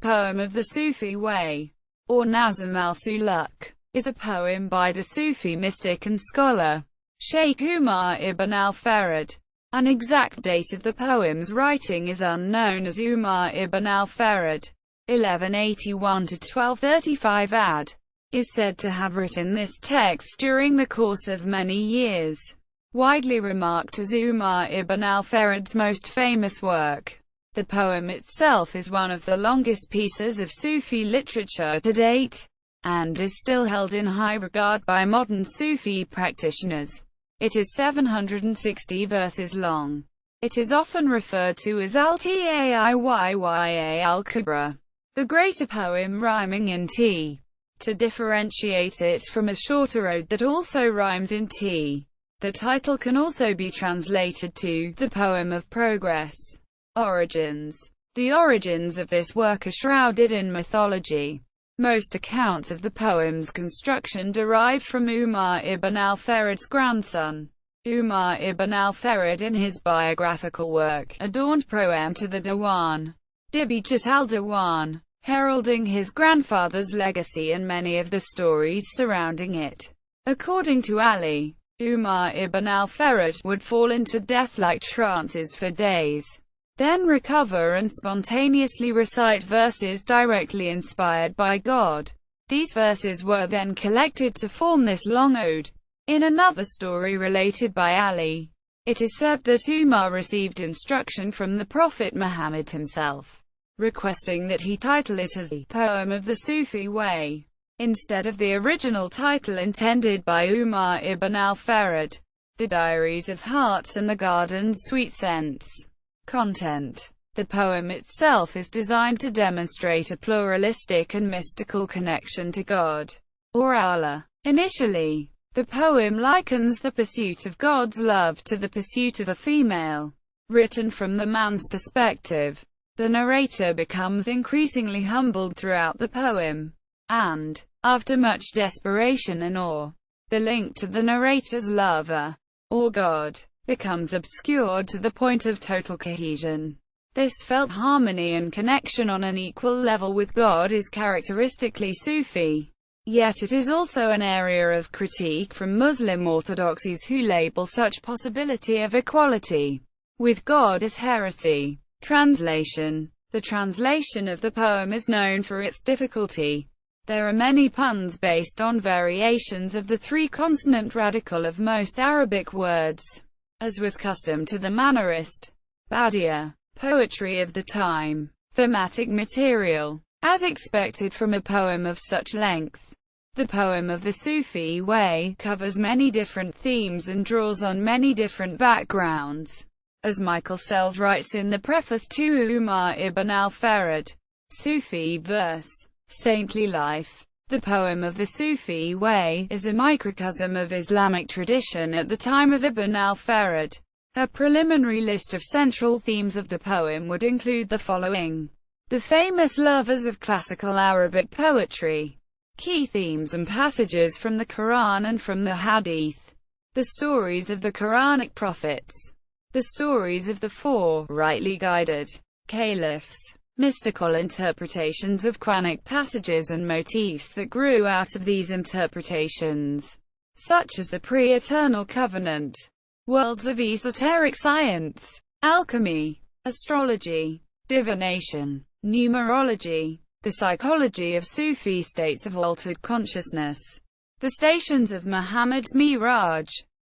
poem of the Sufi Way, or Nazm al-suluk, is a poem by the Sufi mystic and scholar, Shayk Umar ibn al-Farid. An exact date of the poem's writing is unknown, as Umar ibn al-Farid, 1181–1235 AD, is said to have written this text during the course of many years. Widely remarked as Umar ibn al-Farid's most famous work, the poem itself is one of the longest pieces of Sufi literature to date, and is still held in high regard by modern Sufi practitioners. It is 760 verses long. It is often referred to as al-Tayyiya al-kubra, the greater poem rhyming in T, to differentiate it from a shorter ode that also rhymes in T. The title can also be translated to the Poem of Progress. Origins. The origins of this work are shrouded in mythology. Most accounts of the poem's construction derived from Umar ibn al-Farid's grandson, Umar ibn al-Farid, in his biographical work, adorned proem to the Diwan, Dibijat al-Diwan, heralding his grandfather's legacy and many of the stories surrounding it. According to Ali, Umar ibn al-Farid would fall into death-like trances for days, then recover and spontaneously recite verses directly inspired by God. These verses were then collected to form this long ode. In another story related by Ali, it is said that Umar received instruction from the Prophet Muhammad himself, requesting that he title it as the Poem of the Sufi Way, instead of the original title intended by Umar ibn al-Farid, The Diaries of Hearts and the Garden's Sweet Scents. Content. The poem itself is designed to demonstrate a pluralistic and mystical connection to God, or Allah. Initially, the poem likens the pursuit of God's love to the pursuit of a female. Written from the man's perspective, the narrator becomes increasingly humbled throughout the poem, and, after much desperation and awe, the link to the narrator's lover, or God, becomes obscured to the point of total cohesion. This felt harmony and connection on an equal level with God is characteristically Sufi. Yet it is also an area of critique from Muslim orthodoxies who label such possibility of equality with God as heresy. Translation. The translation of the poem is known for its difficulty. There are many puns based on variations of the three-consonant radical of most Arabic words, as was custom to the Mannerist, Badiya, poetry of the time. Thematic material. As expected from a poem of such length, the poem of the Sufi Way covers many different themes and draws on many different backgrounds. As Michael Sells writes in the preface to Umar ibn al-Farid, Sufi verse, Saintly Life. The poem of the Sufi Way is a microcosm of Islamic tradition at the time of Ibn al-Farid. A preliminary list of central themes of the poem would include the following: the famous lovers of classical Arabic poetry, key themes and passages from the Quran and from the Hadith, the stories of the Quranic prophets, the stories of the four rightly guided caliphs, mystical interpretations of Quranic passages and motifs that grew out of these interpretations, such as the pre-eternal covenant, worlds of esoteric science, alchemy, astrology, divination, numerology, the psychology of Sufi states of altered consciousness, the stations of Muhammad's Miraj,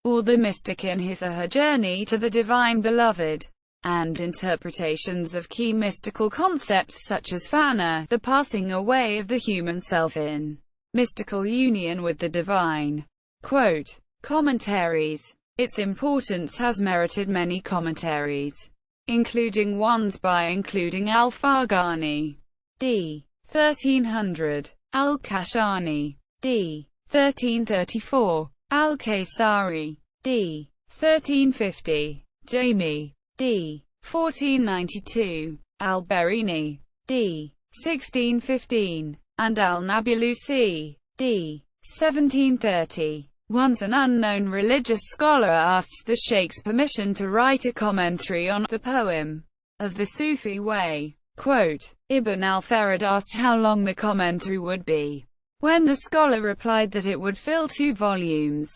or the mystic in his or her journey to the divine beloved, and interpretations of key mystical concepts such as fana, the passing away of the human self in mystical union with the divine. Quote, commentaries. Its importance has merited many commentaries, including ones by al-Farghani, d. 1300, al-Kashani, d. 1334, al-Kaysari, d. 1350, Jami, d. 1492, al-Barini, d. 1615, and al-Nabulusi, d. 1730. Once an unknown religious scholar asked the Shaykh's permission to write a commentary on the poem of the Sufi Way. Quote, Ibn al-Farid asked how long the commentary would be, when the scholar replied that it would fill 2 volumes.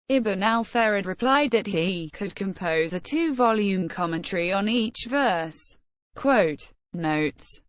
Ibn al-Farid replied that he could compose a 2-volume commentary on each verse. Quote, Notes